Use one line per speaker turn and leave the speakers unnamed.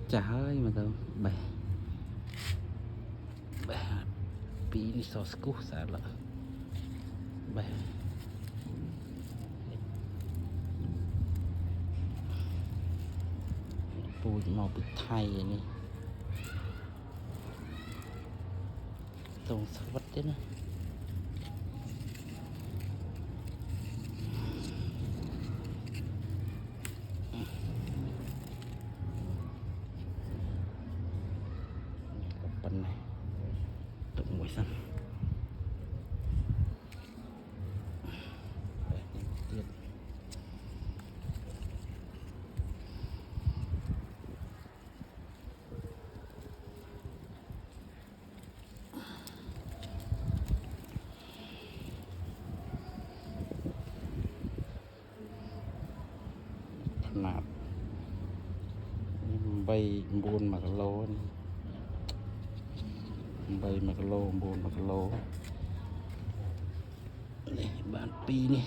chả hơi mà tao bè bè pí đi so scu xả lợ bè pui màu bị thay vậy nè tông sắc vật thế này phần này tụng mũi xanh tiết nạp bay buôn mà lô bay mà lô buôn mà lô này bạn pi này